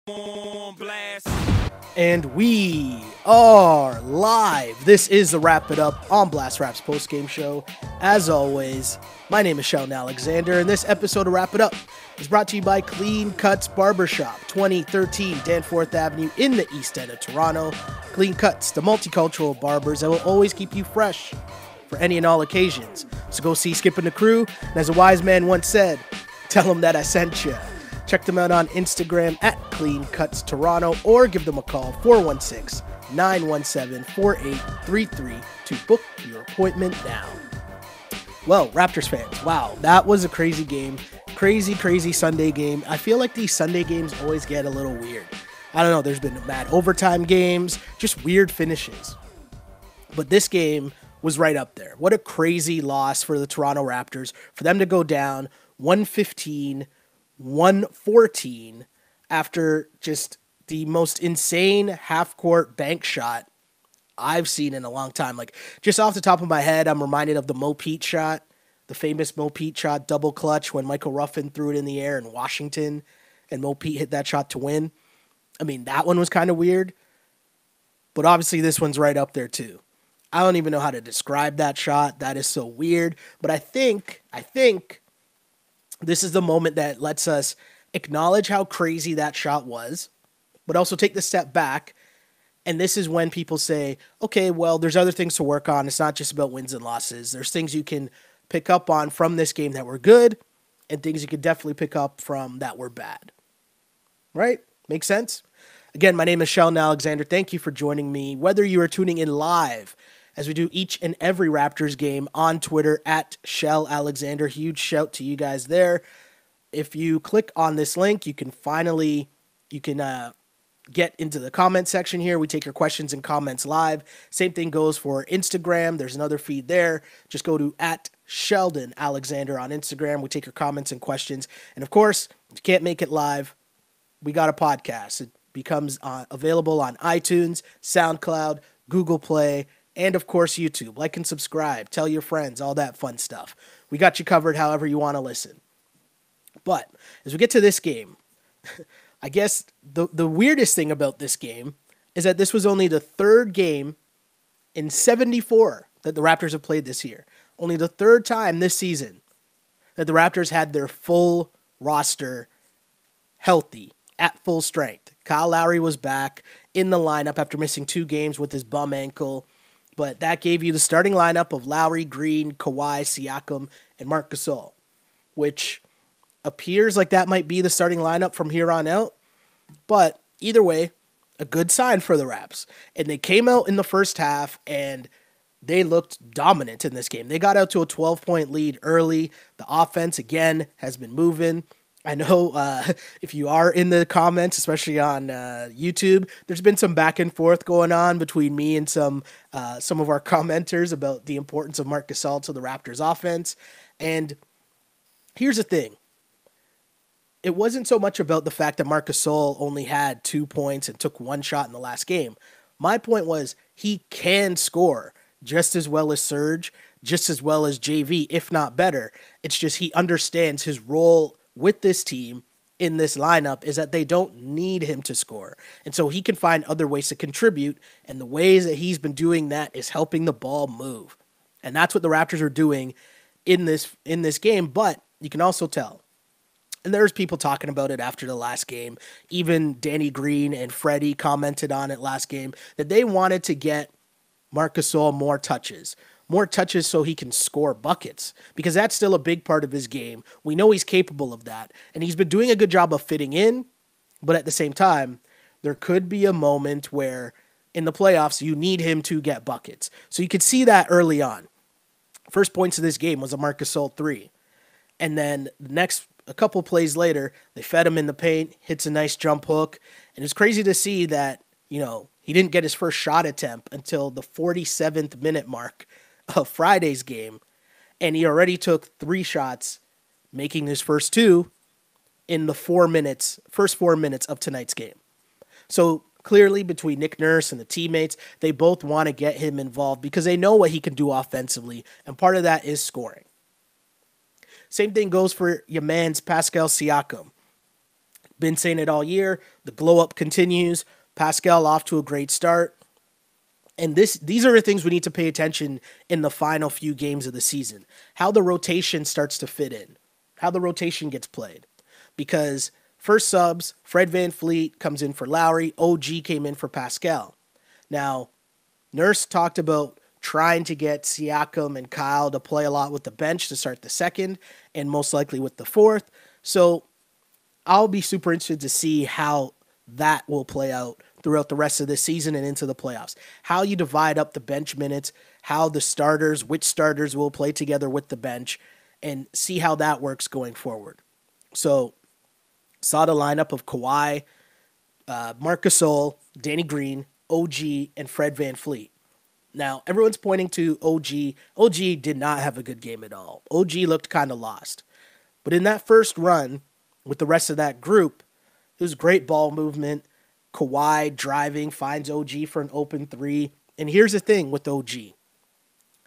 On blast. And we are live. This is the Wrap It Up on Blast Raps post-game show. As always, my name is Sheldon Alexander, and this episode of Wrap It Up is brought to you by Clean Cuts Barbershop, 2013 Danforth Avenue in the East End of Toronto. Clean Cuts, the multicultural barbers that will always keep you fresh for any and all occasions. So go see Skip and the crew, and as a wise man once said, tell them that I sent you. Check them out on Instagram at Clean Cuts Toronto or give them a call 416-917-4833 to book your appointment now. Well, Raptors fans, wow, that was a crazy game. Crazy Sunday game. I feel like these Sunday games always get a little weird. I don't know, there's been mad overtime games, just weird finishes. But this game was right up there. What a crazy loss for the Toronto Raptors, for them to go down 114 after just the most insane half-court bank shot I've seen in a long time. Like, just off the top of my head, I'm reminded of the Mo Pete shot, the famous Mo Pete shot double clutch when Michael Ruffin threw it in the air in Washington and Mo Pete hit that shot to win. I mean, that one was kind of weird, but obviously this one's right up there too. I don't even know how to describe that shot. That is so weird, but I think this is the moment that lets us acknowledge how crazy that shot was, but also take the step back. And this is when people say, okay, well, there's other things to work on. It's not just about wins and losses. There's things you can pick up on from this game that were good and things you could definitely pick up from that were bad. Right? Makes sense? Again, my name is Sheldon Alexander. Thank you for joining me. Whether you are tuning in live as we do each and every Raptors game on Twitter at Shell Alexander. Huge shout to you guys there. If you click on this link, you can get into the comment section here. We take your questions and comments live. Same thing goes for Instagram. There's another feed there. Just go to at Sheldon Alexander on Instagram. We take your comments and questions. And of course, if you can't make it live, we got a podcast. It becomes available on iTunes, SoundCloud, Google Play, and of course, YouTube. Like and subscribe. Tell your friends, all that fun stuff. We got you covered however you want to listen. But as we get to this game, I guess the weirdest thing about this game is that this was only the third game in 74 that the Raptors have played this year. Only the third time this season that the Raptors had their full roster healthy, at full strength. Kyle Lowry was back in the lineup after missing 2 games with his bum ankle. But that gave you the starting lineup of Lowry, Green, Kawhi, Siakam, and Marc Gasol, which appears like that might be the starting lineup from here on out. But either way, a good sign for the Raps. And they came out in the first half, and they looked dominant in this game. They got out to a 12-point lead early. The offense, again, has been moving. I know if you are in the comments, especially on YouTube, there's been some back and forth going on between me and some of our commenters about the importance of Marc Gasol to the Raptors offense. And here's the thing. It wasn't so much about the fact that Marc Gasol only had 2 points and took 1 shot in the last game. My point was he can score just as well as Serge, just as well as JV, if not better. It's just he understands his role with this team in this lineup is that they don't need him to score. And so he can find other ways to contribute, and the ways that he's been doing that is helping the ball move. And that's what the Raptors are doing in this game, but you can also tell. And there's people talking about it after the last game. Even Danny Green and Freddie commented on it last game that they wanted to get Marc Gasol more touches so he can score buckets, because that's still a big part of his game. We know he's capable of that, and he's been doing a good job of fitting in, but at the same time, there could be a moment where in the playoffs you need him to get buckets. So you could see that early on. First points of this game was a Marc Gasol 3, and then a couple plays later, they fed him in the paint, hits a nice jump hook, and it's crazy to see that, he didn't get his first shot attempt until the 47th minute mark of Friday's game, and he already took 3 shots, making his first 2 in the first 4 minutes of tonight's game. So clearly between Nick Nurse and the teammates, they both want to get him involved because they know what he can do offensively, and part of that is scoring. Same thing goes for your man's Pascal Siakam. Been saying it all year. The glow up continues. Pascal off to a great start. And these are the things we need to pay attention in the final few games of the season. How the rotation starts to fit in. How the rotation gets played. Because first subs, Fred VanVleet comes in for Lowry. OG came in for Pascal. Now, Nurse talked about trying to get Siakam and Kyle to play a lot with the bench to start the second and most likely with the fourth. So I'll be super interested to see how that will play out throughout the rest of the season and into the playoffs. How you divide up the bench minutes, how the starters, which starters will play together with the bench, and see how that works going forward. So saw the lineup of Kawhi, Marc Gasol, Danny Green, OG, and Fred VanVleet. Now, everyone's pointing to OG. OG did not have a good game at all. OG looked kind of lost. But in that first run, with the rest of that group, it was great ball movement. Kawhi driving, finds OG for an open three. And here's the thing with OG.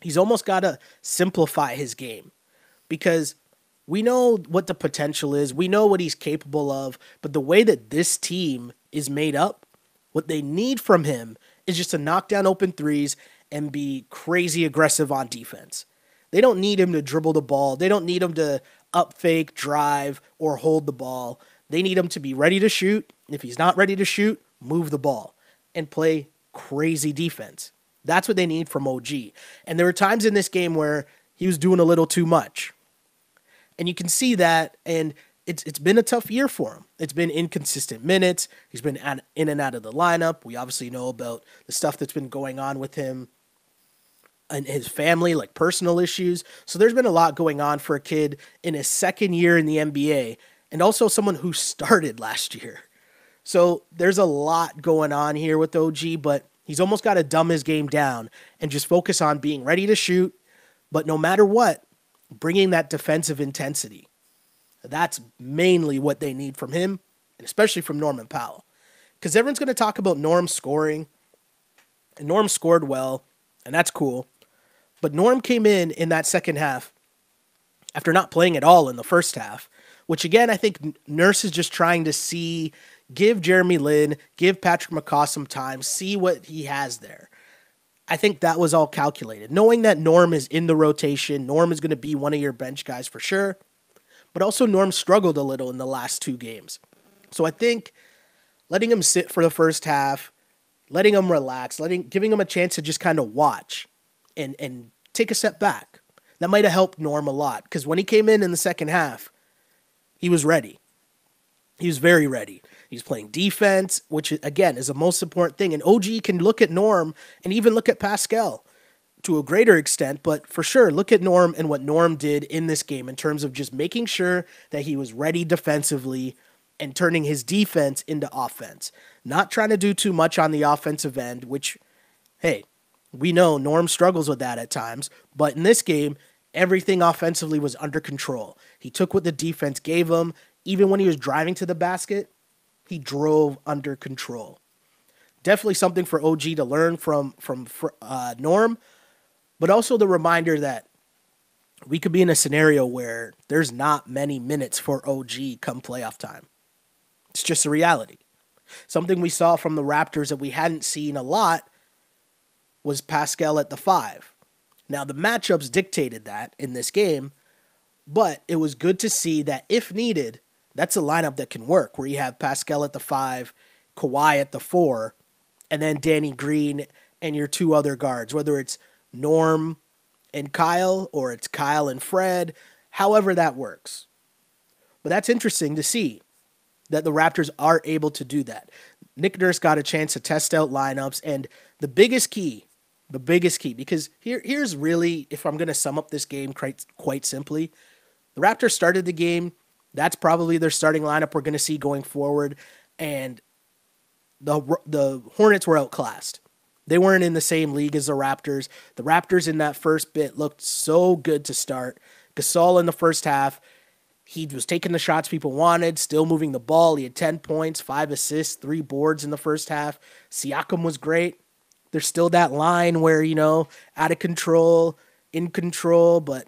He's almost got to simplify his game. Because we know what the potential is. We know what he's capable of. But the way that this team is made up, what they need from him is just to knock down open threes and be crazy aggressive on defense. They don't need him to dribble the ball. They don't need him to up fake, drive, or hold the ball. They need him to be ready to shoot. If he's not ready to shoot, move the ball and play crazy defense. That's what they need from OG. And there were times in this game where he was doing a little too much. And you can see that, and it's been a tough year for him. It's been inconsistent minutes. He's been in and out of the lineup. We obviously know about the stuff that's been going on with him and his family, like personal issues. So there's been a lot going on for a kid in his second year in the NBA, and also someone who started last year. So there's a lot going on here with OG, but he's almost got to dumb his game down and just focus on being ready to shoot, but no matter what, bringing that defensive intensity. That's mainly what they need from him, and especially from Norm Powell. Because everyone's going to talk about Norm scoring, and Norm scored well, and that's cool. But Norm came in that second half after not playing at all in the first half, which again, I think Nurse is just trying to give Jeremy Lin, give Patrick McCaw some time, see what he has there. I think that was all calculated. Knowing that Norm is in the rotation, Norm is going to be one of your bench guys for sure, but also Norm struggled a little in the last two games. So I think letting him sit for the first half, letting him relax, giving him a chance to just kind of watch and take a step back. That might have helped Norm a lot, because when he came in the second half, he was ready. He was very ready. He's playing defense, which, again, is the most important thing. And OG can look at Norm and even look at Pascal to a greater extent, but for sure, look at Norm and what Norm did in this game in terms of just making sure that he was ready defensively and turning his defense into offense. Not trying to do too much on the offensive end, which, hey, we know Norm struggles with that at times, but in this game, everything offensively was under control. He took what the defense gave him. Even when he was driving to the basket, he drove under control. Definitely something for OG to learn from Norm, but also the reminder that we could be in a scenario where there's not many minutes for OG come playoff time. It's just a reality. Something we saw from the Raptors that we hadn't seen a lot was Pascal at the 5. Now, the matchups dictated that in this game, but it was good to see that if needed, that's a lineup that can work, where you have Pascal at the 5, Kawhi at the 4, and then Danny Green and your two other guards, whether it's Norm and Kyle or it's Kyle and Fred, however that works. But that's interesting to see that the Raptors are able to do that. Nick Nurse got a chance to test out lineups, and the biggest key, because here's really, if I'm going to sum up this game quite simply, the Raptors started the game. That's probably their starting lineup we're going to see going forward, and the Hornets were outclassed. They weren't in the same league as the Raptors. The Raptors in that first bit looked so good to start. Gasol in the first half, he was taking the shots people wanted, still moving the ball. He had 10 points, 5 assists, 3 boards in the first half. Siakam was great. There's still that line where, out of control, in control, but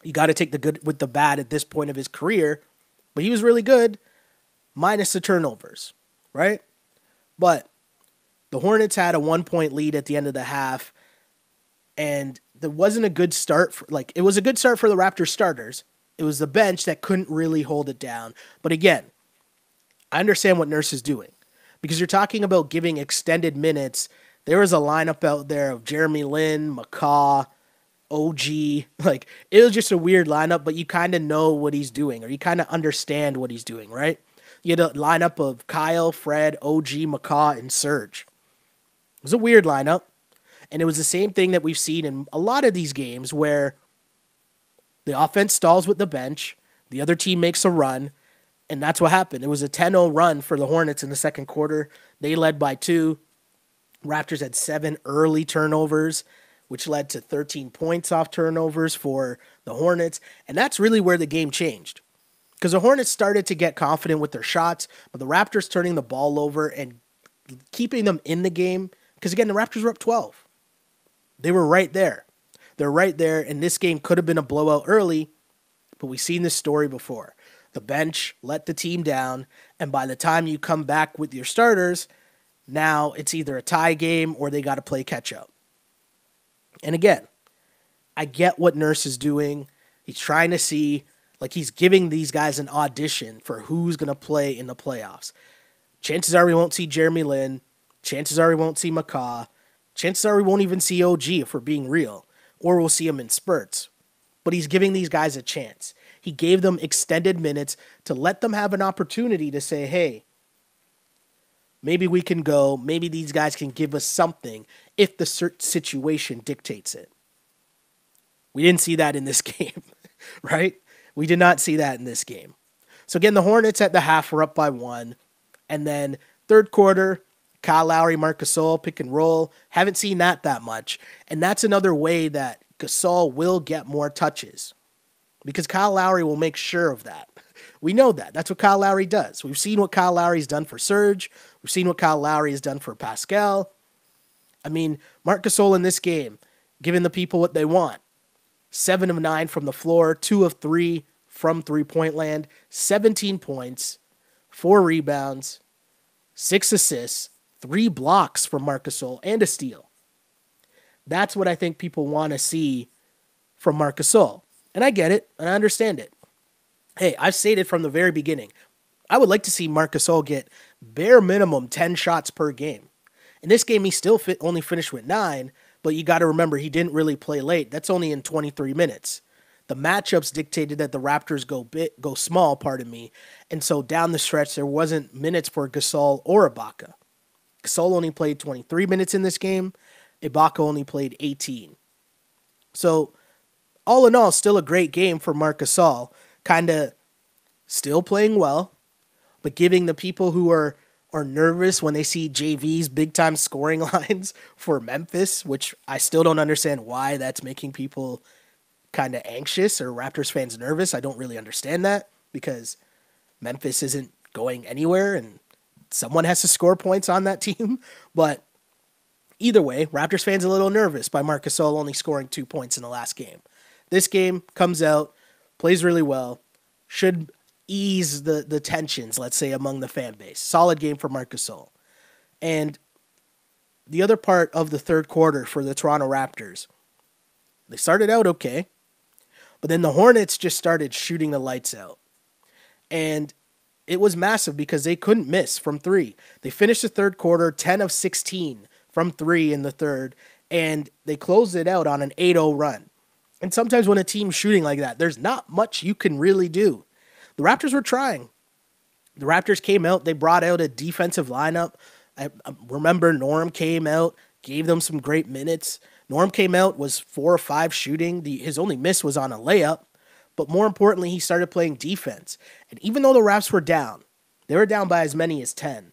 you got to take the good with the bad at this point of his career. But he was really good. minus the turnovers, right? But the Hornets had a 1-point lead at the end of the half, and there wasn't a good start. It was a good start for the Raptors starters. It was the bench that couldn't really hold it down. But again, I understand what Nurse is doing because you're talking about giving extended minutes. There was a lineup out there of Jeremy Lin, McCaw, OG. Like, it was just a weird lineup, but you kind of know what he's doing, or you kind of understand what he's doing, right? You had a lineup of Kyle, Fred, OG, McCaw, and Serge. It was a weird lineup, and it was the same thing that we've seen in a lot of these games where the offense stalls with the bench, the other team makes a run, and that's what happened. It was a 10-0 run for the Hornets in the second quarter. They led by 2. Raptors had 7 early turnovers, which led to 13 points off turnovers for the Hornets. And that's really where the game changed. Because the Hornets started to get confident with their shots, but the Raptors turning the ball over and keeping them in the game. Because again, the Raptors were up 12. They were right there. They're right there, and this game could have been a blowout early, but we've seen this story before. The bench let the team down, and by the time you come back with your starters, now it's either a tie game or they got to play catch-up. And again, I get what Nurse is doing. He's trying to see, he's giving these guys an audition for who's going to play in the playoffs. Chances are we won't see Jeremy Lin. Chances are we won't see McCaw. Chances are we won't even see OG if we're being real. Or we'll see him in spurts. But he's giving these guys a chance. He gave them extended minutes to let them have an opportunity to say, hey, maybe we can go. Maybe these guys can give us something if the situation dictates it. We didn't see that in this game, right? We did not see that in this game. So again, the Hornets at the half were up by 1. And then third quarter, Kyle Lowry, Marc Gasol, pick and roll. Haven't seen that much. And that's another way that Gasol will get more touches. Because Kyle Lowry will make sure of that. We know that. That's what Kyle Lowry does. We've seen what Kyle Lowry's done for Serge. We've seen what Kyle Lowry has done for Pascal. I mean, Marc Gasol in this game, giving the people what they want. 7 of 9 from the floor, 2 of 3 from three-point land, 17 points, 4 rebounds, 6 assists, 3 blocks from Marc Gasol, and a steal. That's what I think people want to see from Marc Gasol. And I get it, and I understand it. Hey, I've stated from the very beginning, I would like to see Marc Gasol get bare minimum 10 shots per game. In this game, he still only finished with 9, but you got to remember he didn't really play late. That's only in 23 minutes. The matchups dictated that the Raptors go small, and so down the stretch, there wasn't minutes for Gasol or Ibaka. Gasol only played 23 minutes in this game. Ibaka only played 18. So, all in all, still a great game for Marc Gasol. Kind of still playing well, but giving the people who are nervous when they see JV's big-time scoring lines for Memphis, which I still don't understand why that's making people kind of anxious or Raptors fans nervous. I don't really understand that because Memphis isn't going anywhere and someone has to score points on that team. But either way, Raptors fans a little nervous by Marc Gasol only scoring 2 points in the last game. This game comes out, plays really well, should ease the tensions, let's say, among the fan base. Solid game for Marc Gasol. And the other part of the third quarter for the Toronto Raptors, they started out okay, but then the Hornets just started shooting the lights out. And it was massive because they couldn't miss from 3. They finished the third quarter 10 of 16 from 3 in the third, and they closed it out on an 8-0 run. And sometimes when a team's shooting like that, there's not much you can really do. The Raptors were trying. The Raptors came out. They brought out a defensive lineup. I remember Norm came out, gave them some great minutes. Norm came out, was 4 or 5 shooting. His only miss was on a layup. But more importantly, he started playing defense. And even though the Raps were down, they were down by as many as 10.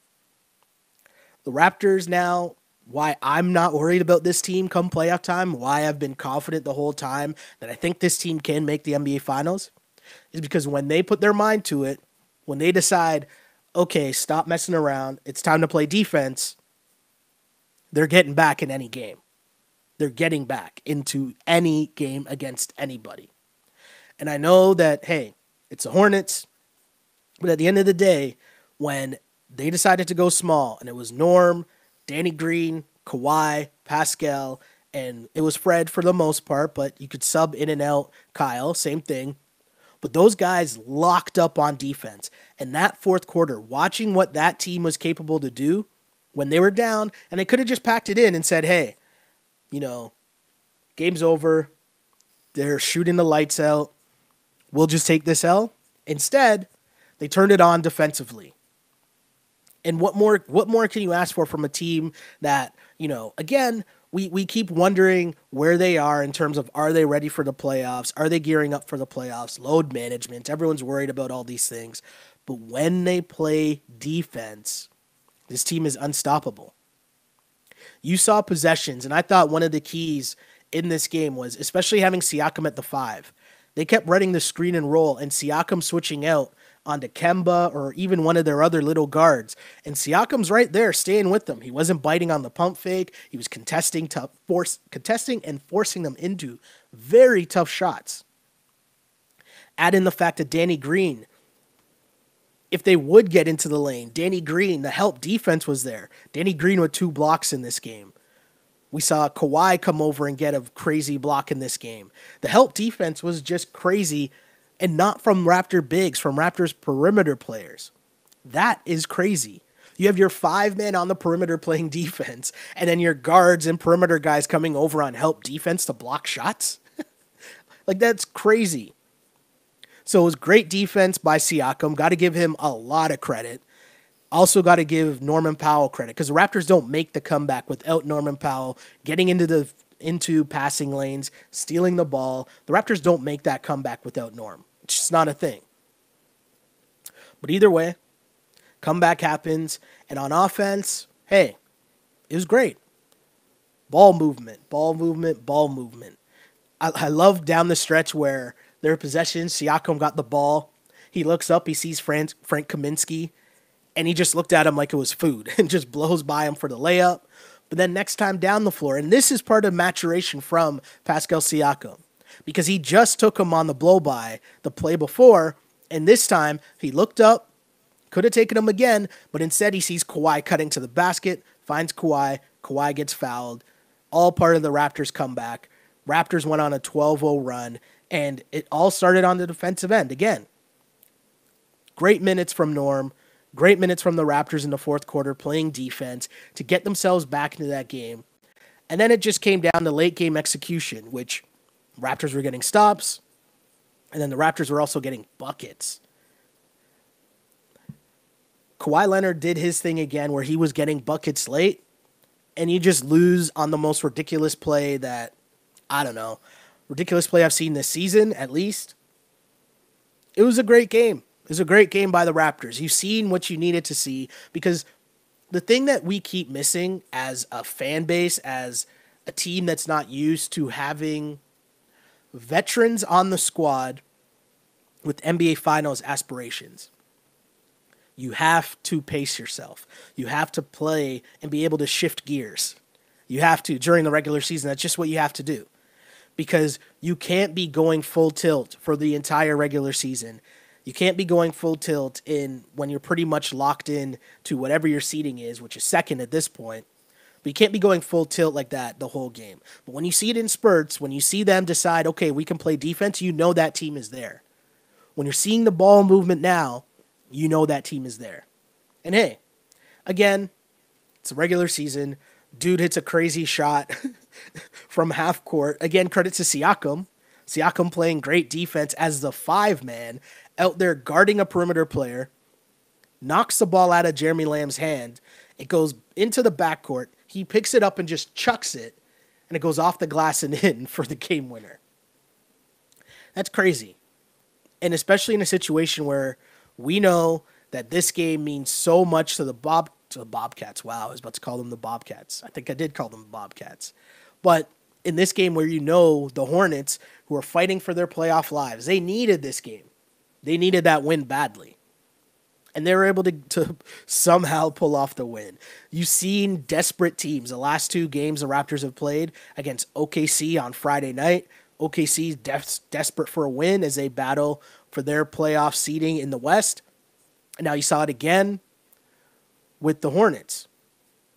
The Raptors now, why I'm not worried about this team come playoff time, why I've been confident the whole time that I think this team can make the NBA Finals, is because when they put their mind to it, when they decide, okay, stop messing around, it's time to play defense, they're getting back in any game. They're getting back into any game against anybody. And I know that, hey, it's the Hornets, but at the end of the day, when they decided to go small, and it was Norm, Danny Green, Kawhi, Pascal, and it was Fred for the most part, but you could sub in and out Kyle, same thing. But those guys locked up on defense. And that fourth quarter, watching what that team was capable to do when they were down, and they could have just packed it in and said, hey, game's over. They're shooting the lights out. We'll just take this L. Instead, they turned it on defensively. And what more can you ask for from a team that, again, we keep wondering where they are in terms of, are they ready for the playoffs? Are they gearing up for the playoffs? Load management. Everyone's worried about all these things. But when they play defense, this team is unstoppable. You saw possessions, and I thought one of the keys in this game was, especially having Siakam at the 5, they kept running the screen and roll, and Siakam switching out onto Kemba or even one of their other little guards. And Siakam's right there staying with them. He wasn't biting on the pump fake. He was contesting and forcing them into very tough shots. Add in the fact that Danny Green, if they would get into the lane, Danny Green, the help defense was there. Danny Green with 2 blocks in this game. We saw Kawhi come over and get a crazy block in this game. The help defense was just crazy, and not from Raptor bigs, from Raptors perimeter players. That is crazy. You have your 5 men on the perimeter playing defense, and then your guards and perimeter guys coming over on help defense to block shots. That's crazy. So it was great defense by Siakam. Got to give him a lot of credit. Also got to give Norman Powell credit, because the Raptors don't make the comeback without Norman Powell getting into passing lanes, stealing the ball. The Raptors don't make that comeback without Norm. It's just not a thing. But either way, comeback happens, and on offense, hey, it was great. Ball movement, ball movement, ball movement. I love down the stretch where their possession, Siakam got the ball. He looks up, he sees Frank Kaminsky, and he just looked at him like it was food and just blows by him for the layup. But then next time down the floor, and this is part of maturation from Pascal Siakam, because he just took him on the blow-by the play before, and this time he looked up, could have taken him again, but instead he sees Kawhi cutting to the basket, finds Kawhi, Kawhi gets fouled, all part of the Raptors comeback. Raptors went on a 12-0 run, and it all started on the defensive end. Again, great minutes from Norm, great minutes from the Raptors in the fourth quarter playing defense to get themselves back into that game. And then it just came down to late game execution, which Raptors were getting stops, and then the Raptors were also getting buckets. Kawhi Leonard did his thing again where he was getting buckets late, and you just lose on the most ridiculous play that, ridiculous play I've seen this season, at least. It was a great game. It was a great game by the Raptors. You've seen what you needed to see, because the thing that we keep missing as a fan base, as a team that's not used to having veterans on the squad with NBA Finals aspirations, you have to pace yourself. You have to play and be able to shift gears. You have to, during the regular season, that's just what you have to do. Because you can't be going full tilt for the entire regular season. You can't be going full tilt when you're pretty much locked in to whatever your seeding is, which is second at this point. But you can't be going full tilt like that the whole game. But when you see it in spurts, when you see them decide, okay, we can play defense, you know that team is there. When you're seeing the ball movement now, you know that team is there. And hey, again, it's a regular season. Dude hits a crazy shot from half court. Again, credit to Siakam. Siakam playing great defense as the 5-man out there guarding a perimeter player. Knocks the ball out of Jeremy Lamb's hand. It goes into the backcourt. He picks it up and just chucks it. And it goes off the glass and in for the game winner. That's crazy. And especially in a situation where we know that this game means so much to the Bobcats. Wow, I was about to call them the Bobcats. I think I did call them the Bobcats. But in this game where you know the Hornets, who are fighting for their playoff lives, they needed this game. They needed that win badly. And they were able to somehow pull off the win. You've seen desperate teams. The last 2 games the Raptors have played against OKC on Friday night. OKC desperate for a win as they battle for their playoff seeding in the West. And now you saw it again with the Hornets.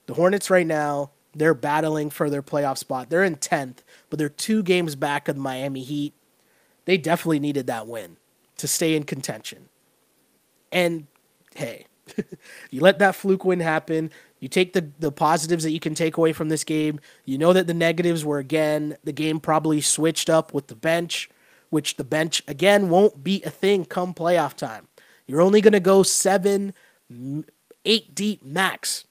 The Hornets right now, they're battling for their playoff spot. They're in 10th, but they're 2 games back of the Miami Heat. They definitely needed that win to stay in contention. And, hey, you let that fluke win happen. You take the positives that you can take away from this game. You know that the negatives were, again, the game probably switched up with the bench, which the bench, again, won't be a thing come playoff time. You're only going to go 7, 8 deep max.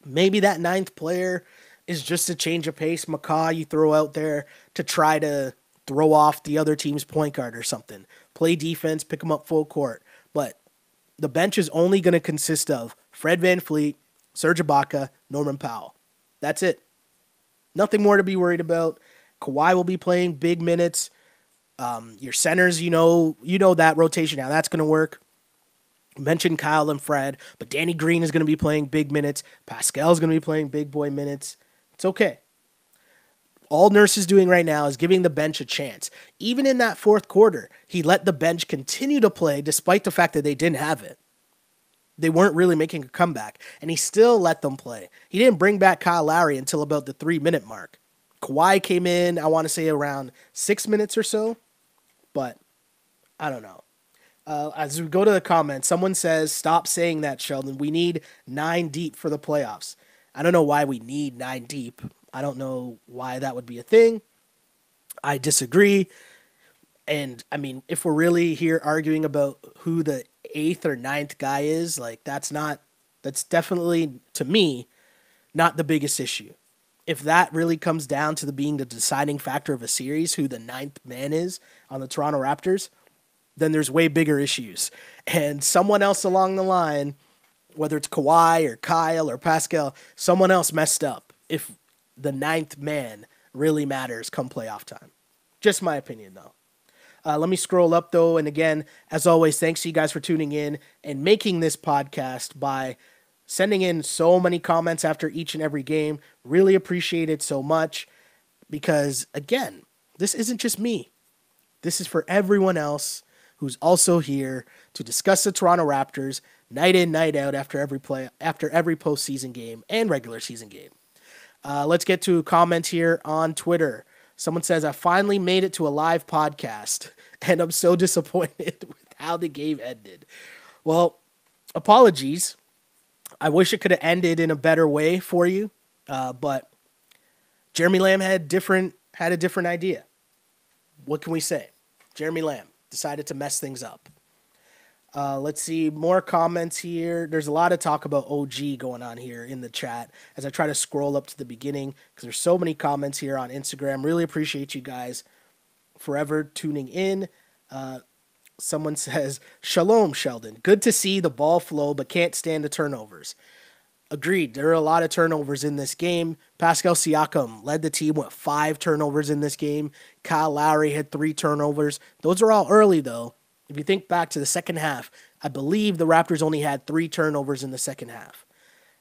Maybe that 9th player is just a change of pace. McCaw you throw out there to try to throw off the other team's point guard or something. Play defense, pick them up full court. But the bench is only going to consist of Fred VanVleet, Serge Ibaka, Norman Powell. That's it. Nothing more to be worried about. Kawhi will be playing big minutes. Your centers, you know that rotation now. That's going to work. Mentioned Kyle and Fred, but Danny Green is going to be playing big minutes. Pascal's going to be playing big boy minutes. It's okay. All Nurse is doing right now is giving the bench a chance. Even in that 4th quarter, he let the bench continue to play despite the fact that they didn't have it. They weren't really making a comeback, and he still let them play. He didn't bring back Kyle Lowry until about the 3-minute mark. Kawhi came in, I want to say around 6 minutes or so, but I don't know. As we go to the comments, someone says, stop saying that, Sheldon. We need 9 deep for the playoffs. I don't know why we need 9 deep. I don't know why that would be a thing. I disagree. And, I mean, if we're really here arguing about who the 8th or 9th guy is, like, that's definitely, to me, not the biggest issue. If that really comes down to being the deciding factor of a series, who the 9th man is on the Toronto Raptors, then there's way bigger issues. And someone else along the line, whether it's Kawhi or Kyle or Pascal, someone else messed up if the 9th man really matters come playoff time. Just my opinion, though. Let me scroll up, though. And again, as always, thanks to you guys for tuning in and making this podcast by sending in so many comments after each and every game. Really appreciate it so much because, again, this isn't just me. This is for everyone else who's also here to discuss the Toronto Raptors night in, night out after every postseason game and regular season game. Let's get to a comment here on Twitter. Someone says, I finally made it to a live podcast, and I'm so disappointed with how the game ended. Well, apologies. I wish it could have ended in a better way for you, but Jeremy Lamb had a different idea. What can we say? Jeremy Lamb decided to mess things up. Let's see, more comments here. There's a lot of talk about OG going on here in the chat as I try to scroll up to the beginning because there's so many comments here on Instagram. Really appreciate you guys forever tuning in. Someone says, Shalom, Sheldon. Good to see the ball flow, but can't stand the turnovers. Agreed. There are a lot of turnovers in this game. Pascal Siakam led the team with 5 turnovers in this game. Kyle Lowry had 3 turnovers. Those are all early, though. If you think back to the second half, I believe the Raptors only had 3 turnovers in the second half.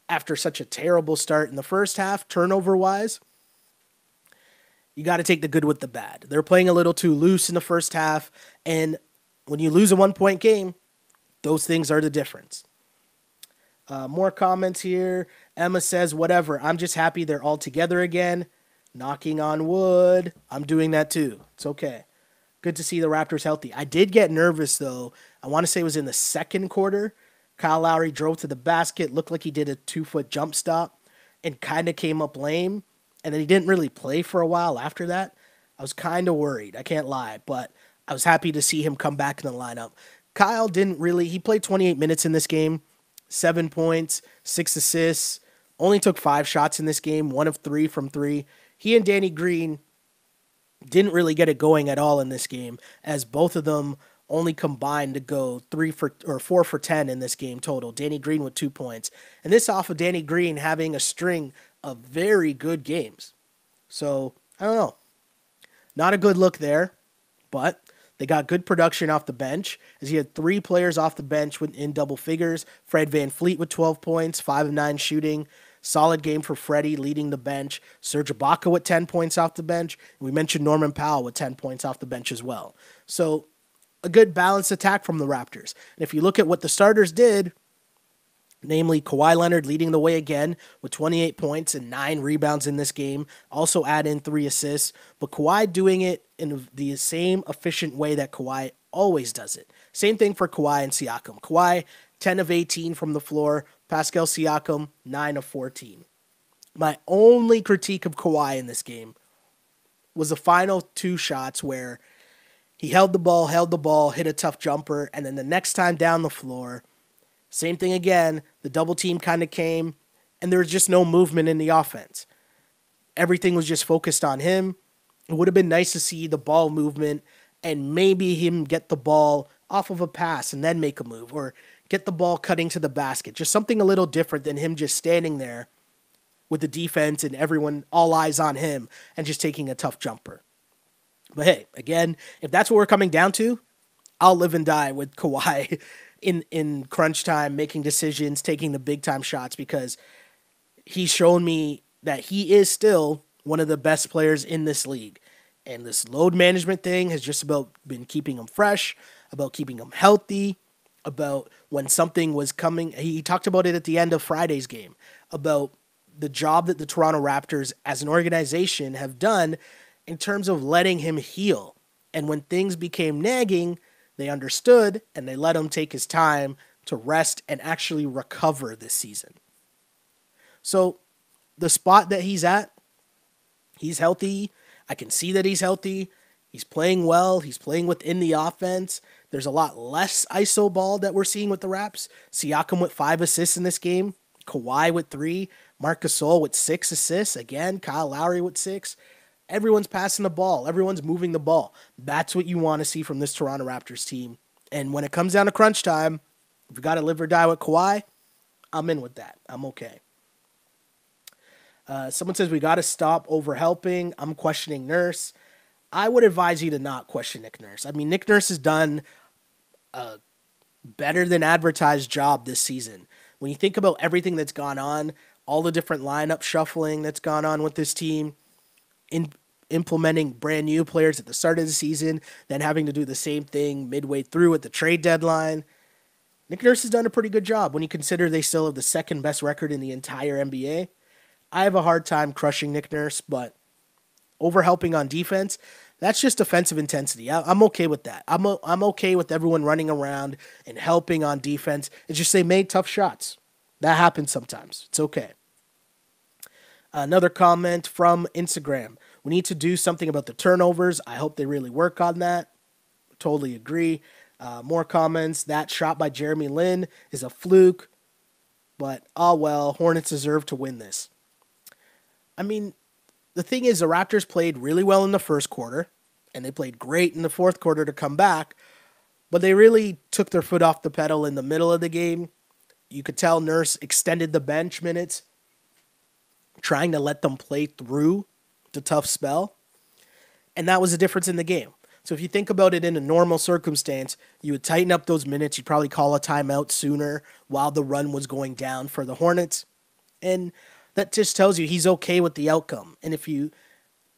After such a terrible start in the first half, turnover-wise, you got to take the good with the bad. They're playing a little too loose in the first half, and when you lose a 1-point game, those things are the difference. More comments here. Emma says, whatever, I'm just happy they're all together again. Knocking on wood. I'm doing that too. It's okay. Good to see the Raptors healthy. I did get nervous, though. I want to say it was in the second quarter. Kyle Lowry drove to the basket, looked like he did a 2-foot jump stop, and kind of came up lame. And then he didn't really play for a while after that. I was kind of worried. I can't lie. But I was happy to see him come back in the lineup. Kyle he played 28 minutes in this game. 7 points, 6 assists, only took 5 shots in this game, 1 of 3 from 3. He and Danny Green didn't really get it going at all in this game, as both of them only combined to go 4 for 10 in this game total. Danny Green with 2 points. And this off of Danny Green having a string of very good games. So, I don't know. Not a good look there, but they got good production off the bench, as he had 3 players off the bench in double figures. Fred VanVleet with 12 points, 5 of 9 shooting. Solid game for Freddie leading the bench. Serge Ibaka with 10 points off the bench. And we mentioned Norman Powell with 10 points off the bench as well. So a good balanced attack from the Raptors. And if you look at what the starters did, namely Kawhi Leonard leading the way again with 28 points and 9 rebounds in this game. Also add in 3 assists, but Kawhi doing it in the same efficient way that Kawhi always does it. Same thing for Kawhi and Siakam. Kawhi, 10 of 18 from the floor. Pascal Siakam, 9 of 14. My only critique of Kawhi in this game was the final 2 shots where he held the ball, hit a tough jumper, and then the next time down the floor, same thing again. The double team kind of came, and there was just no movement in the offense. Everything was just focused on him. It would have been nice to see the ball movement and maybe him get the ball off of a pass and then make a move, or get the ball cutting to the basket. Just something a little different than him just standing there with the defense and everyone, all eyes on him, and just taking a tough jumper. But hey, again, if that's what we're coming down to, I'll live and die with Kawhi in crunch time, making decisions, taking the big time shots, because he's shown me that he is still one of the best players in this league. And this load management thing has just about been keeping him fresh, about keeping him healthy, about when something was coming. He talked about it at the end of Friday's game, about the job that the Toronto Raptors as an organization have done in terms of letting him heal. And when things became nagging, they understood and they let him take his time to rest and actually recover this season. So the spot that he's at, he's healthy. I can see that he's healthy. He's playing well. He's playing within the offense. There's a lot less ISO ball that we're seeing with the Raps. Siakam with 5 assists in this game. Kawhi with 3. Marc Gasol with 6 assists. Again, Kyle Lowry with 6. Everyone's passing the ball. Everyone's moving the ball. That's what you want to see from this Toronto Raptors team. And when it comes down to crunch time, if you got to live or die with Kawhi, I'm in with that. I'm okay. Someone says we got to stop overhelping. I'm questioning Nurse. I would advise you to not question Nick Nurse. I mean, Nick Nurse has done a better than advertised job this season. When you think about everything that's gone on, all the different lineup shuffling that's gone on with this team, in implementing brand new players at the start of the season, then having to do the same thing midway through at the trade deadline, Nick Nurse has done a pretty good job when you consider they still have the second best record in the entire NBA. I have a hard time crushing Nick Nurse, but overhelping on defense, that's just defensive intensity. I'm okay with that. I'm okay with everyone running around and helping on defense. It's just they made tough shots. That happens sometimes. It's okay. Another comment from Instagram. We need to do something about the turnovers. I hope they really work on that. Totally agree. More comments. That shot by Jeremy Lin is a fluke. But, oh well, Hornets deserve to win this. I mean, the thing is, the Raptors played really well in the first quarter, and they played great in the fourth quarter to come back, but they really took their foot off the pedal in the middle of the game. You could tell Nurse extended the bench minutes, trying to let them play through the tough spell, and that was the difference in the game. So if you think about it in a normal circumstance, you would tighten up those minutes, you'd probably call a timeout sooner while the run was going down for the Hornets, and that just tells you he's okay with the outcome. And if you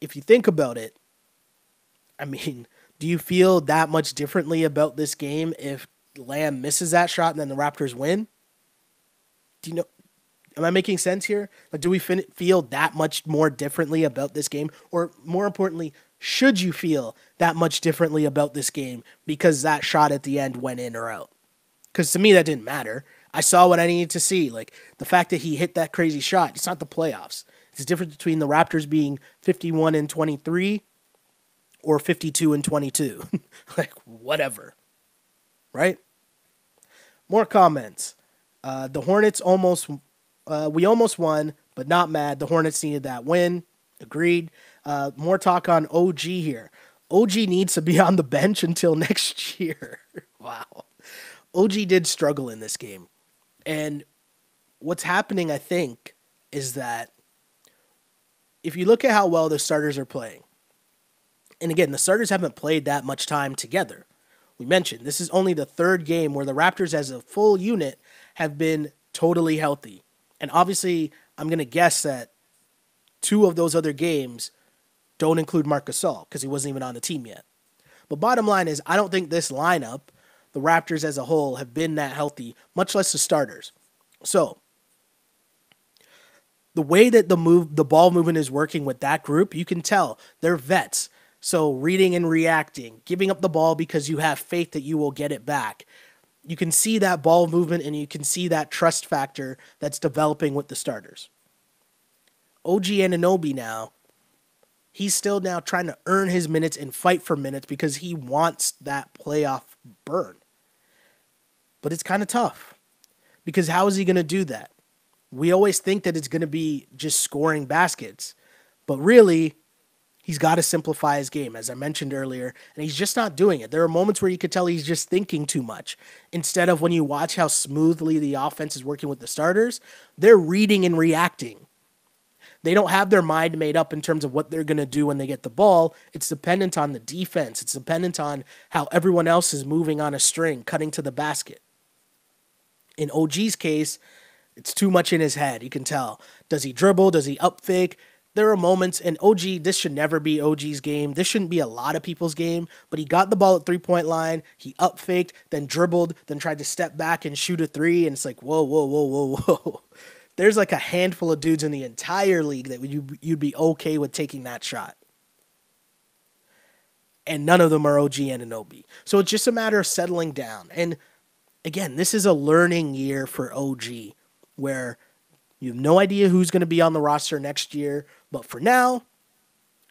think about it, I mean, do you feel that much differently about this game if Lamb misses that shot and then the Raptors win? Do you know? Am I making sense here? Like, do we feel that much more differently about this game? Or more importantly, should you feel that much differently about this game because that shot at the end went in or out? Because to me, that didn't matter. I saw what I needed to see. Like, the fact that he hit that crazy shot, it's not the playoffs. It's the difference between the Raptors being 51-23 or 52-22. Like, whatever. Right? More comments. The Hornets we almost won, but not mad. The Hornets needed that win. Agreed. More talk on OG here. OG needs to be on the bench until next year. Wow. OG did struggle in this game. And what's happening, I think, is that if you look at how well the starters are playing, and again, the starters haven't played that much time together. We mentioned this is only the third game where the Raptors as a full unit have been totally healthy. And obviously, I'm going to guess that 2 of those other games don't include Marc Gasol because he wasn't even on the team yet. But bottom line is, I don't think this lineup, the Raptors as a whole, have been that healthy, much less the starters. So the way that the ball movement is working with that group, you can tell they're vets. So reading and reacting, giving up the ball because you have faith that you will get it back. You can see that ball movement and you can see that trust factor that's developing with the starters. OG Anunoby now, he's still now trying to earn his minutes and fight for minutes because he wants that playoff burn. But it's kind of tough because how is he going to do that? We always think that it's going to be just scoring baskets, but really, he's got to simplify his game, as I mentioned earlier, and he's just not doing it. There are moments where you could tell he's just thinking too much. Instead of when you watch how smoothly the offense is working with the starters, they're reading and reacting. They don't have their mind made up in terms of what they're going to do when they get the ball. It's dependent on the defense. It's dependent on how everyone else is moving on a string, cutting to the basket. In OG's case, it's too much in his head. You can tell. Does he dribble? Does he up fake? There are moments, and OG, this should never be OG's game. This shouldn't be a lot of people's game, but he got the ball at three-point line. He up faked, then dribbled, then tried to step back and shoot a three, and it's like, whoa, whoa, whoa, whoa, whoa. There's like a handful of dudes in the entire league that you'd be okay with taking that shot. And none of them are OG Anunoby. So it's just a matter of settling down. And again, this is a learning year for OG, where you have no idea who's going to be on the roster next year. But for now,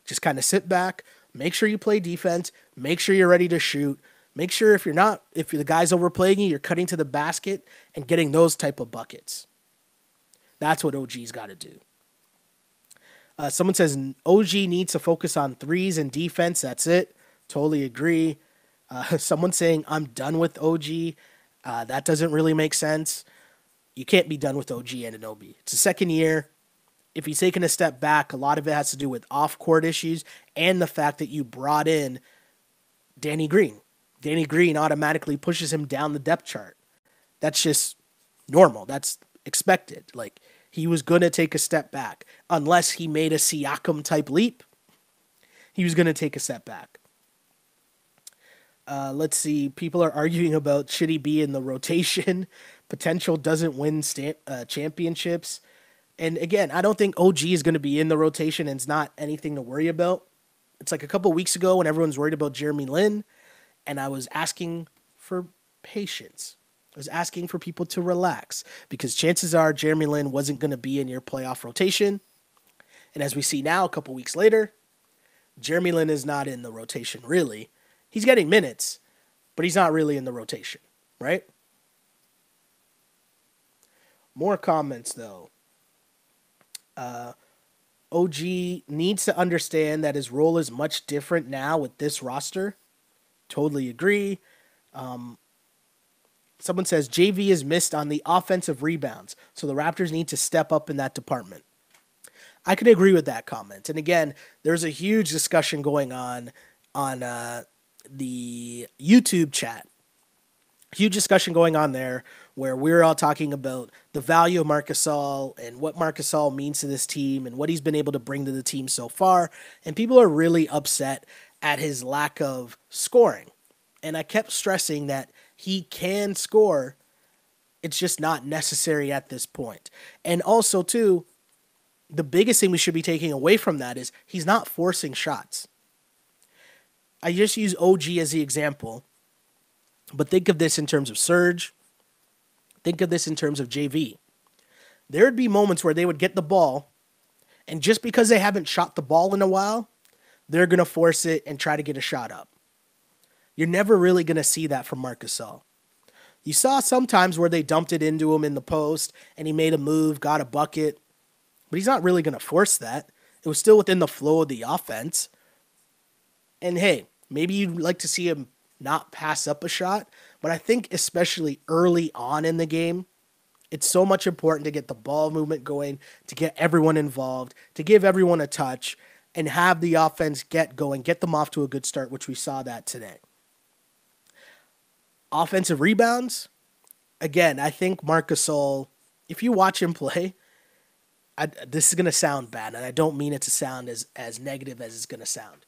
just kind of sit back, make sure you play defense, make sure you're ready to shoot, make sure if the guy's overplaying you, you're cutting to the basket and getting those type of buckets. That's what OG's got to do. Someone says OG needs to focus on threes and defense. That's it. Totally agree. Someone saying I'm done with OG. That doesn't really make sense. You can't be done with OG Anunoby. It's the second year. If he's taking a step back, a lot of it has to do with off-court issues and the fact that you brought in Danny Green. Danny Green automatically pushes him down the depth chart. That's just normal. That's expected. Like, he was going to take a step back. Unless he made a Siakam-type leap, he was going to take a step back. Let's see. People are arguing about should he be in the rotation. Potential doesn't win championships. And again, I don't think OG is going to be in the rotation, and it's not anything to worry about. It's like a couple weeks ago when everyone's worried about Jeremy Lin, and I was asking for patience. I was asking for people to relax because chances are Jeremy Lin wasn't going to be in your playoff rotation. And as we see now, a couple weeks later, Jeremy Lin is not in the rotation, really. He's getting minutes, but he's not really in the rotation, right? More comments, though. OG needs to understand that his role is much different now with this roster. Totally agree. Someone says JV is missed on the offensive rebounds, so the Raptors need to step up in that department. I can agree with that comment. And again, there's a huge discussion going on the YouTube chat. Huge discussion going on there where we're all talking about the value of Marc Gasol and what Marc Gasol means to this team and what he's been able to bring to the team so far. And people are really upset at his lack of scoring. And I kept stressing that he can score. It's just not necessary at this point. And also, too, the biggest thing we should be taking away from that is he's not forcing shots. I just use OG as the example. But think of this in terms of Serge. Think of this in terms of JV. There would be moments where they would get the ball, and just because they haven't shot the ball in a while, they're going to force it and try to get a shot up. You're never really going to see that from Marc Gasol. You saw sometimes where they dumped it into him in the post, and he made a move, got a bucket, but he's not really going to force that. It was still within the flow of the offense. And hey, maybe you'd like to see him not pass up a shot, but I think especially early on in the game, it's so much important to get the ball movement going, to get everyone involved, to give everyone a touch, and have the offense get going, get them off to a good start, which we saw that today. Offensive rebounds, again, I think Marc Gasol, if you watch him play, this is going to sound bad, and I don't mean it to sound as negative as it's going to sound.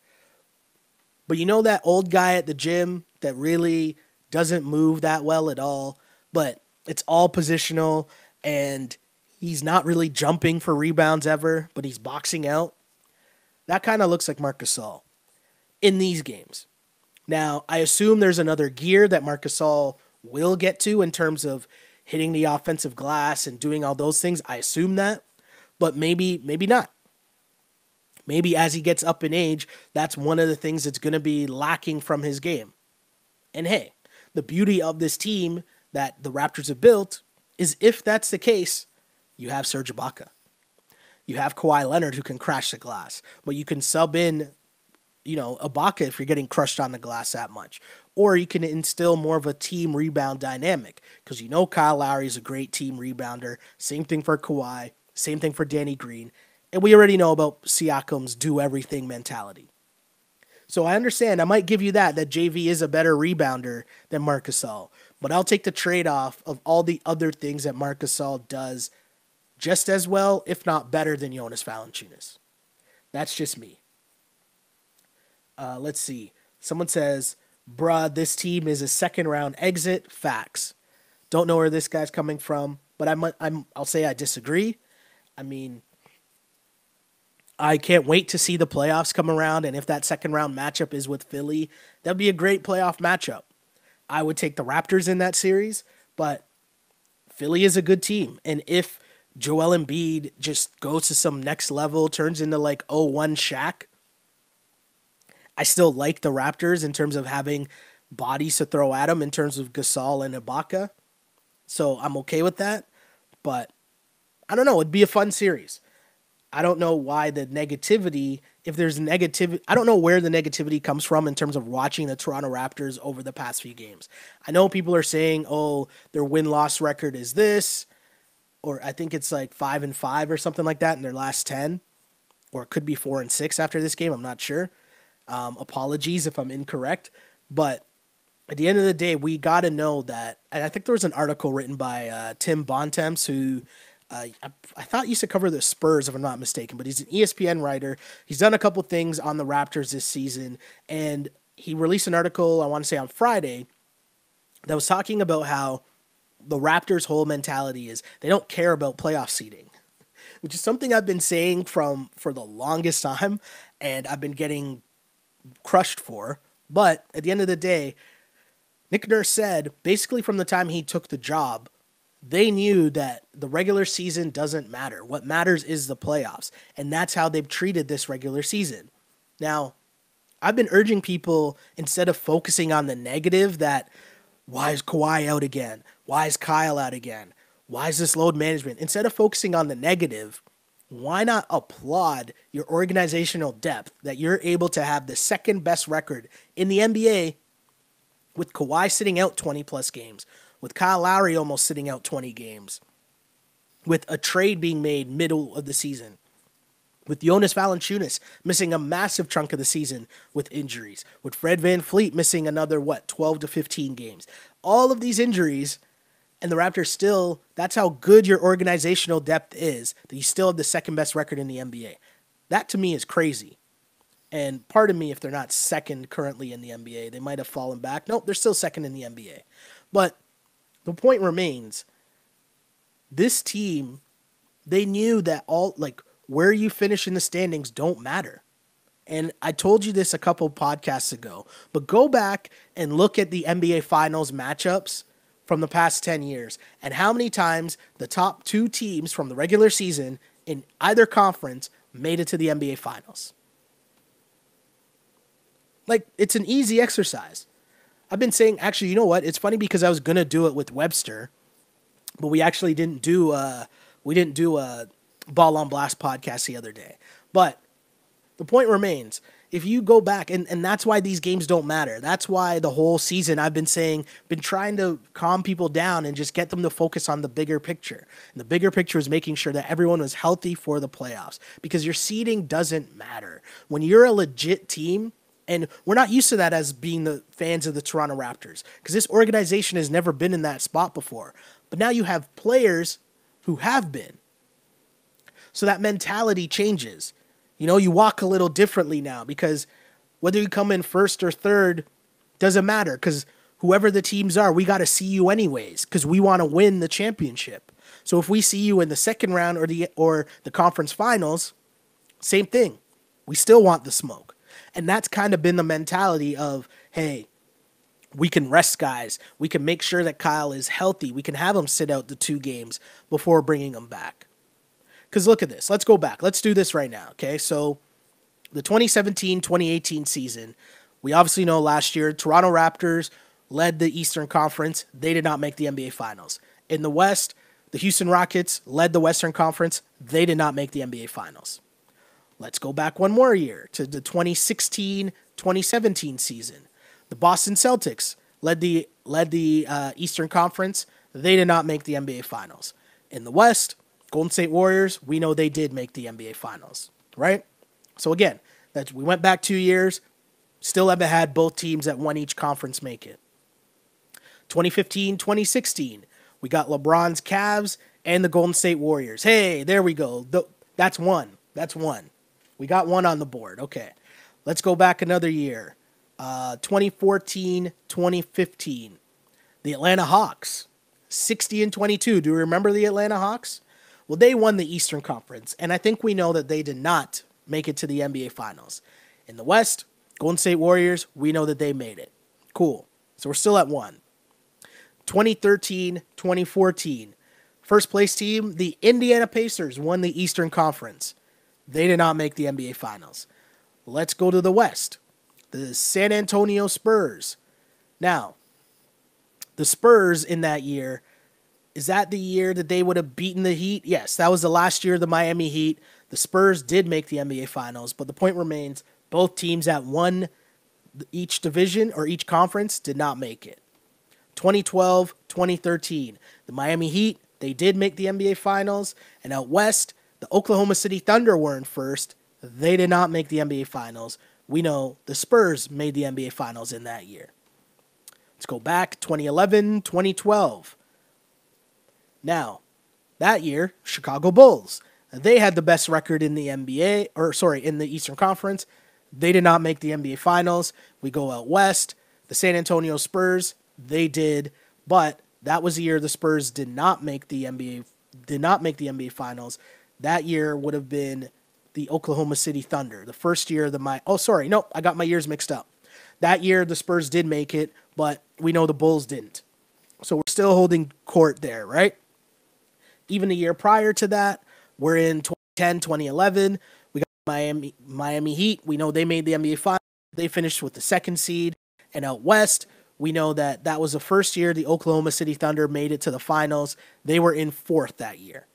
But you know that old guy at the gym that really doesn't move that well at all, but it's all positional, and he's not really jumping for rebounds ever, but he's boxing out. That kind of looks like Marc Gasol in these games. Now, I assume there's another gear that Marc Gasol will get to in terms of hitting the offensive glass and doing all those things. I assume that, but maybe not. Maybe as he gets up in age, that's one of the things that's going to be lacking from his game. And hey, the beauty of this team that the Raptors have built is if that's the case, you have Serge Ibaka. You have Kawhi Leonard who can crash the glass, but you can sub in, Ibaka if you're getting crushed on the glass that much. Or you can instill more of a team rebound dynamic because Kyle Lowry is a great team rebounder. Same thing for Kawhi. Same thing for Danny Green. And we already know about Siakam's do-everything mentality. So I understand. I might give you that JV is a better rebounder than Marc Gasol. But I'll take the trade-off of all the other things that Marc Gasol does just as well, if not better than Jonas Valanciunas. That's just me. Let's see. Someone says, bruh, this team is a second-round exit. Facts. Don't know where this guy's coming from, but I'll say I disagree. I mean, I can't wait to see the playoffs come around, and if that second-round matchup is with Philly, that'd be a great playoff matchup. I would take the Raptors in that series, but Philly is a good team, and if Joel Embiid just goes to some next level, turns into like 0-1 Shaq, I still like the Raptors in terms of having bodies to throw at them in terms of Gasol and Ibaka. So I'm okay with that, but I don't know. It'd be a fun series. I don't know why the negativity, if there's negativity, I don't know where the negativity comes from in terms of watching the Toronto Raptors over the past few games. I know people are saying, oh, their win-loss record is this, or I think it's like 5-5 or something like that in their last 10, or it could be 4-6 after this game. I'm not sure. Apologies if I'm incorrect, but at the end of the day, we got to know that, and I think there was an article written by Tim Bontemps who I thought used to cover the Spurs, if I'm not mistaken, but he's an ESPN writer. He's done a couple things on the Raptors this season, and he released an article, I want to say on Friday, that was talking about how the Raptors' whole mentality is they don't care about playoff seeding, which is something I've been saying for the longest time, and I've been getting crushed for. But at the end of the day, Nick Nurse said, basically from the time he took the job, they knew that the regular season doesn't matter. What matters is the playoffs. And that's how they've treated this regular season. Now, I've been urging people, instead of focusing on the negative, that why is Kawhi out again? Why is Kyle out again? Why is this load management? Instead of focusing on the negative, why not applaud your organizational depth that you're able to have the second best record in the NBA with Kawhi sitting out 20-plus games, with Kyle Lowry almost sitting out 20 games, with a trade being made middle of the season, with Jonas Valanciunas missing a massive chunk of the season with injuries, with Fred VanVleet missing another, 12 to 15 games. All of these injuries, and the Raptors still, that's how good your organizational depth is, that you still have the second best record in the NBA. That to me is crazy. And pardon me if they're not second currently in the NBA. They might have fallen back. Nope, they're still second in the NBA. But the point remains, this team, they knew that where you finish in the standings don't matter. And I told you this a couple podcasts ago, but go back and look at the NBA Finals matchups from the past 10 years and how many times the top two teams from the regular season in either conference made it to the NBA Finals. It's an easy exercise. I've been saying, actually, you know what? It's funny because I was going to do it with Webster, but we actually didn't do a Ball on Blast podcast the other day. But the point remains, if you go back, and that's why these games don't matter. That's why the whole season I've been trying to calm people down and just get them to focus on the bigger picture. And the bigger picture is making sure that everyone was healthy for the playoffs, because your seeding doesn't matter. When you're a legit team, and we're not used to that as being the fans of the Toronto Raptors, because this organization has never been in that spot before. But now you have players who have been. So that mentality changes. You walk a little differently now, because whether you come in first or third doesn't matter, because whoever the teams are, we got to see you anyways, because we want to win the championship. So if we see you in the second round or the conference finals, same thing. We still want the smoke. And that's kind of been the mentality of, hey, we can rest guys. We can make sure that Kyle is healthy. We can have him sit out the 2 games before bringing him back. Because look at this. Let's go back. Let's do this right now, okay? So the 2017-2018 season, we obviously know last year, Toronto Raptors led the Eastern Conference. They did not make the NBA Finals. In the West, the Houston Rockets led the Western Conference. They did not make the NBA Finals. Let's go back one more year to the 2016-2017 season. The Boston Celtics led the Eastern Conference. They did not make the NBA Finals. In the West, Golden State Warriors, we know they did make the NBA Finals, right? So again, we went back 2 years, still haven't had both teams that won each conference make it. 2015-2016, we got LeBron's Cavs and the Golden State Warriors. Hey, there we go. That's one. That's one. We got one on the board. Okay. Let's go back another year. 2014-2015. The Atlanta Hawks. 60-22. Do you remember the Atlanta Hawks? Well, they won the Eastern Conference, and I think we know that they did not make it to the NBA Finals. In the West, Golden State Warriors, we know that they made it. Cool. So we're still at 1. 2013-2014. First place team, the Indiana Pacers, won the Eastern Conference. They did not make the NBA Finals. Let's go to the West. The San Antonio Spurs. Now, the Spurs in that year, is that the year that they would have beaten the Heat? Yes, that was the last year of the Miami Heat. The Spurs did make the NBA Finals, but the point remains, both teams that won each division or each conference did not make it. 2012-2013, the Miami Heat, they did make the NBA Finals, and out West, the Oklahoma City Thunder were in first. They did not make the NBA Finals. We know the Spurs made the NBA Finals in that year. Let's go back, 2011-2012. Now, that year, Chicago Bulls. They had the best record in the in the Eastern Conference. They did not make the NBA Finals. We go out West. The San Antonio Spurs, they did, but that was the year the Spurs did not make the NBA Finals. That year would have been the Oklahoma City Thunder. The first year I got my years mixed up. That year the Spurs did make it, but we know the Bulls didn't. So we're still holding court there, right? Even a year prior to that, we're in 2010, 2011. We got Miami Heat. We know they made the NBA Finals. They finished with the 2nd seed. And out West, we know that was the first year the Oklahoma City Thunder made it to the finals. They were in 4th that year.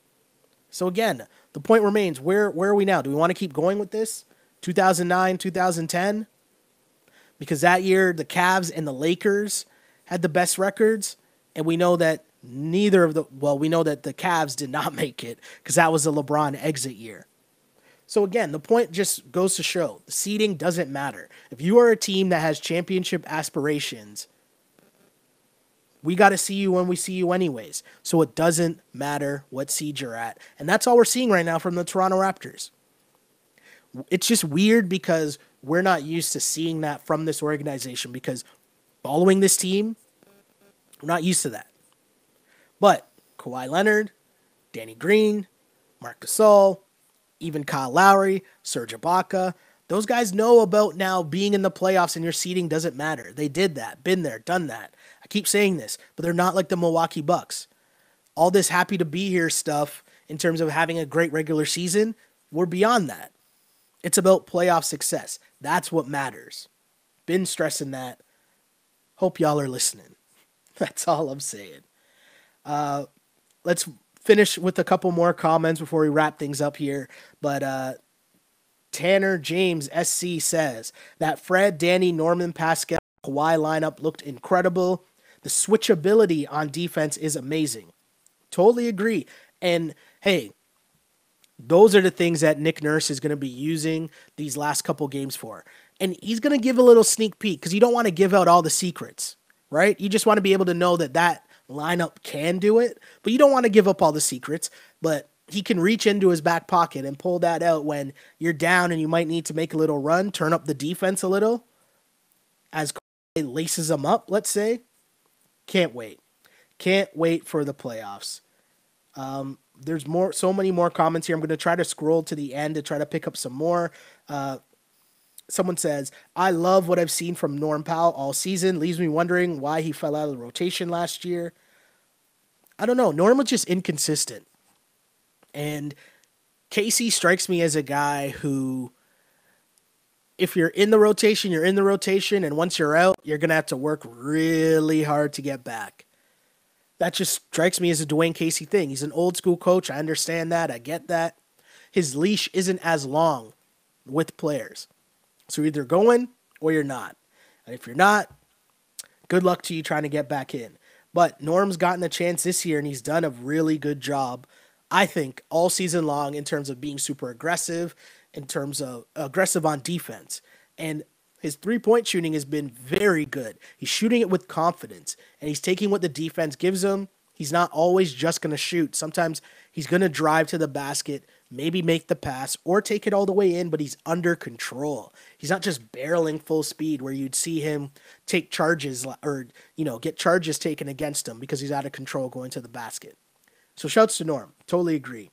So again, the point remains, where are we now? Do we want to keep going with this? 2009, 2010? Because that year, the Cavs and the Lakers had the best records, and we know that we know that the Cavs did not make it because that was the LeBron exit year. So again, the point just goes to show, the seeding doesn't matter. If you are a team that has championship aspirations, we got to see you when we see you anyways. So it doesn't matter what seed you're at. And that's all we're seeing right now from the Toronto Raptors. It's just weird because we're not used to seeing that from this organization because following this team, we're not used to that. But Kawhi Leonard, Danny Green, Marc Gasol, even Kyle Lowry, Serge Ibaka, those guys know about now being in the playoffs and your seeding doesn't matter. They did that, been there, done that. I keep saying this, but they're not like the Milwaukee Bucks. All this happy to be here stuff in terms of having a great regular season, we're beyond that. It's about playoff success. That's what matters. Been stressing that. Hope y'all are listening. That's all I'm saying. Let's finish with a couple more comments before we wrap things up here. But Tanner James SC says that Fred, Danny, Norman, Pascal, Kawhi lineup looked incredible. The switchability on defense is amazing. Totally agree. And hey, those are the things that Nick Nurse is going to be using these last couple games for. And he's going to give a little sneak peek because you don't want to give out all the secrets, right? You just want to be able to know that that lineup can do it, but you don't want to give up all the secrets. But he can reach into his back pocket and pull that out when you're down and you might need to make a little run, turn up the defense a little as it laces them up, let's say. Can't wait. Can't wait for the playoffs. There's so many more comments here. I'm going to try to scroll to the end to try to pick up some more. Someone says, I love what I've seen from Norm Powell all season. Leaves me wondering why he fell out of the rotation last year. I don't know. Norm was just inconsistent. And Casey strikes me as a guy who, if you're in the rotation, you're in the rotation. And once you're out, you're going to have to work really hard to get back. That just strikes me as a Dwayne Casey thing. He's an old school coach. I understand that. I get that. His leash isn't as long with players. So you're either going or you're not. And if you're not, good luck to you trying to get back in. But Norm's gotten a chance this year, and he's done a really good job, I think, all season long in terms of being super aggressive, in terms of aggressive on defense. And his three-point shooting has been very good. He's shooting it with confidence, and he's taking what the defense gives him. He's not always just going to shoot. Sometimes he's going to drive to the basket, maybe make the pass, or take it all the way in, but he's under control. He's not just barreling full speed where you'd see him take charges or, get charges taken against him because he's out of control going to the basket. So shouts to Norm. Totally agree.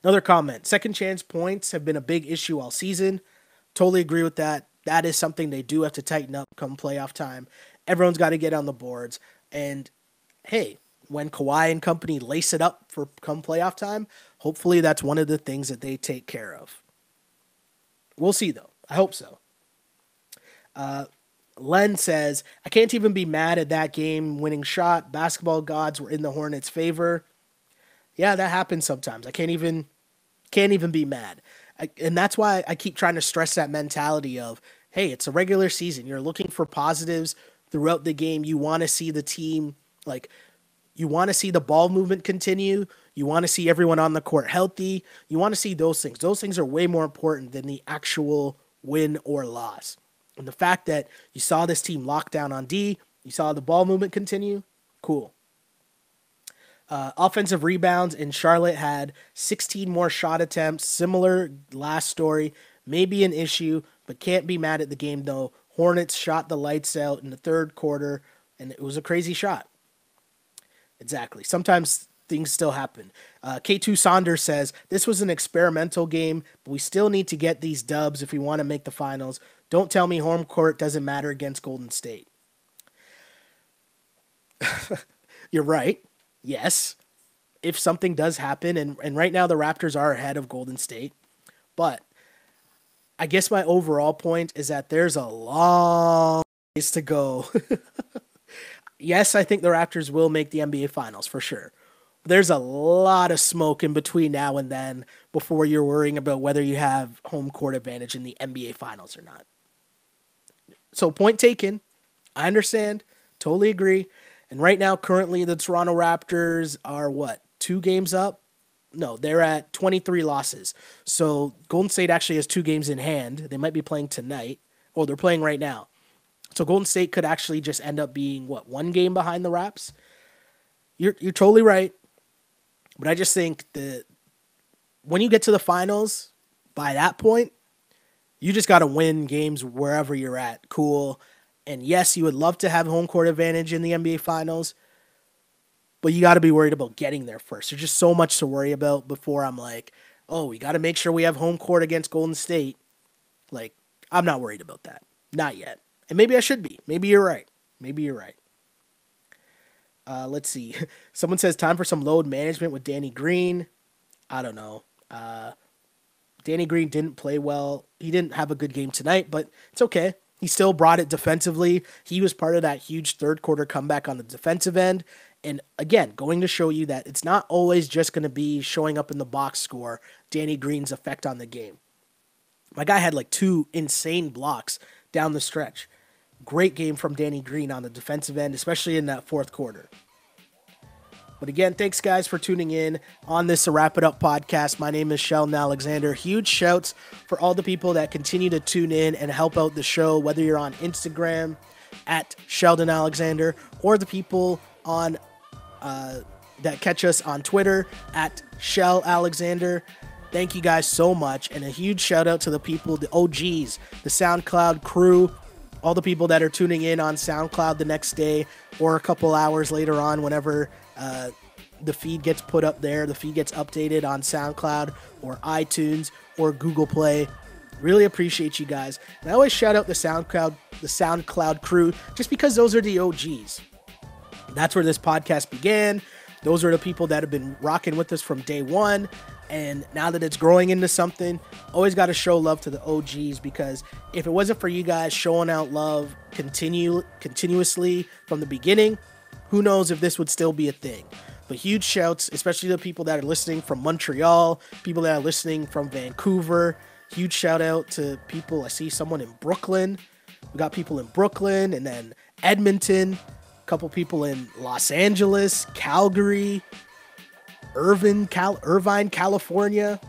Another comment. Second chance points have been a big issue all season. Totally agree with that. That is something they do have to tighten up come playoff time. Everyone's got to get on the boards. And hey, when Kawhi and company lace it up for come playoff time, hopefully that's one of the things that they take care of. We'll see, though. I hope so. Len says, I can't even be mad at that game-winning shot. Basketball gods were in the Hornets' favor. Yeah, that happens sometimes. I can't even be mad. And that's why I keep trying to stress that mentality of, hey, it's a regular season. You're looking for positives throughout the game. You want to see the team, you want to see the ball movement continue. You want to see everyone on the court healthy. You want to see those things. Those things are way more important than the actual win or loss. And the fact that you saw this team lock down on D, you saw the ball movement continue, cool. Offensive rebounds in Charlotte had 16 more shot attempts. Similar last story. Maybe an issue, but can't be mad at the game, though. Hornets shot the lights out in the third quarter, and it was a crazy shot. Exactly. Sometimes things still happen. K2 Saunders says, this was an experimental game, but we still need to get these dubs if we want to make the finals. Don't tell me home court doesn't matter against Golden State. You're right. Yes, if something does happen, and right now the Raptors are ahead of Golden State, but I guess my overall point is that there's a long ways to go. Yes, I think the Raptors will make the NBA Finals for sure. There's a lot of smoke in between now and then before you're worrying about whether you have home court advantage in the NBA Finals or not. So point taken. I understand. Totally agree. And right now, currently, the Toronto Raptors are, 2 games up? No, they're at 23 losses. So Golden State actually has 2 games in hand. They might be playing tonight. Oh, they're playing right now. So Golden State could actually just end up being, 1 game behind the Raps? You're totally right. But I just think that when you get to the finals, by that point, you just got to win games wherever you're at. Cool. And yes, you would love to have home court advantage in the NBA Finals, but you got to be worried about getting there first. There's just so much to worry about before I'm like, oh, we got to make sure we have home court against Golden State. I'm not worried about that. Not yet. And maybe I should be. Maybe you're right. Let's see. Someone says time for some load management with Danny Green. I don't know. Danny Green didn't play well. He didn't have a good game tonight, but it's okay. He still brought it defensively. He was part of that huge third quarter comeback on the defensive end. And again, going to show you that it's not always just going to be showing up in the box score, Danny Green's effect on the game. My guy had 2 insane blocks down the stretch. Great game from Danny Green on the defensive end, especially in that fourth quarter. But again, thanks guys for tuning in on this Wrap It Up podcast. My name is Sheldon Alexander. Huge shouts for all the people that continue to tune in and help out the show, whether you're on Instagram at Sheldon Alexander or the people on that catch us on Twitter at Shell Alexander. Thank you guys so much. And a huge shout out to the people, the OGs, the SoundCloud crew, all the people that are tuning in on SoundCloud the next day or a couple hours later on whenever the feed gets put up there. The feed gets updated on SoundCloud or iTunes or Google Play. Really appreciate you guys. And I always shout out the SoundCloud crew just because those are the OGs. That's where this podcast began. Those are the people that have been rocking with us from day one. And now that it's growing into something, always got to show love to the OGs, because if it wasn't for you guys showing out love continuously from the beginning, who knows if this would still be a thing. But huge shouts, especially the people that are listening from Montreal, people that are listening from Vancouver. Huge shout out to people. I see someone in Brooklyn. We got people in Brooklyn, and then Edmonton, a couple people in Los Angeles, Calgary, Irvine, California.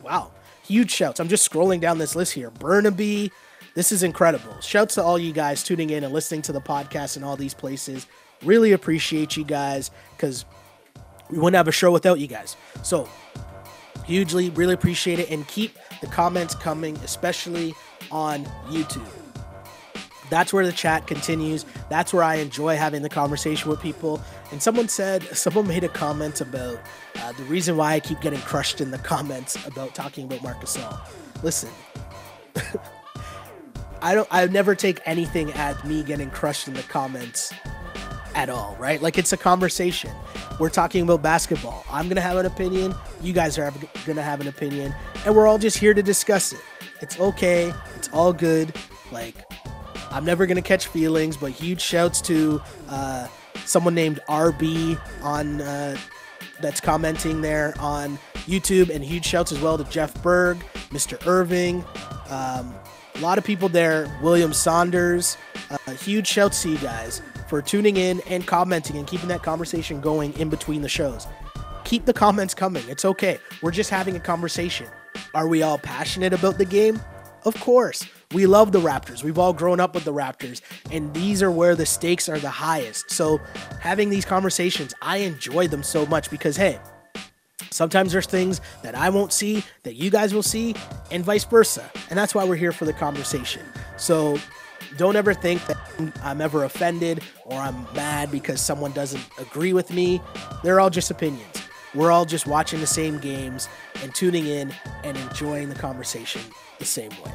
Wow. Huge shouts. I'm just scrolling down this list here. Burnaby. This is incredible. Shouts to all you guys tuning in and listening to the podcast in all these places. Really appreciate you guys, because we wouldn't have a show without you guys. So hugely, really appreciate it. And keep the comments coming, especially on YouTube. That's where the chat continues. That's where I enjoy having the conversation with people. And someone made a comment about the reason why I keep getting crushed in the comments about talking about Marc Gasol. Listen, I never take anything as me getting crushed in the comments at all, right? Like, it's a conversation. We're talking about basketball. I'm going to have an opinion. You guys are going to have an opinion. And we're all just here to discuss it. It's okay. It's all good. Like, I'm never going to catch feelings, but huge shouts to someone named RB on that's commenting there on YouTube, and huge shouts as well to Jeff Berg, Mr. Irving, a lot of people there, William Saunders. Huge shouts to you guys for tuning in and commenting and keeping that conversation going in between the shows. Keep the comments coming. It's okay. We're just having a conversation. Are we all passionate about the game? Of course. We love the Raptors. We've all grown up with the Raptors, and these are where the stakes are the highest. So having these conversations, I enjoy them so much because, hey, sometimes there's things that I won't see that you guys will see, and vice versa. And that's why we're here for the conversation. So don't ever think that I'm ever offended or I'm mad because someone doesn't agree with me. They're all just opinions. We're all just watching the same games and tuning in and enjoying the conversation the same way.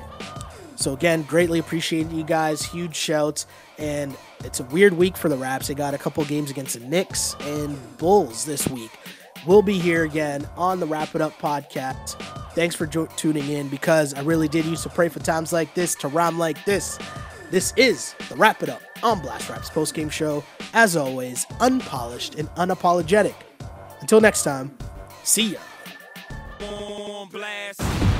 So again, greatly appreciate you guys. Huge shouts. And it's a weird week for the Raps. They got a couple games against the Knicks and Bulls this week. We'll be here again on the Wrap It Up podcast. Thanks for tuning in, because I really did used to pray for times like this, to rhyme like this. This is the Wrap It Up on Blast Raps postgame show. As always, unpolished and unapologetic. Until next time, see ya.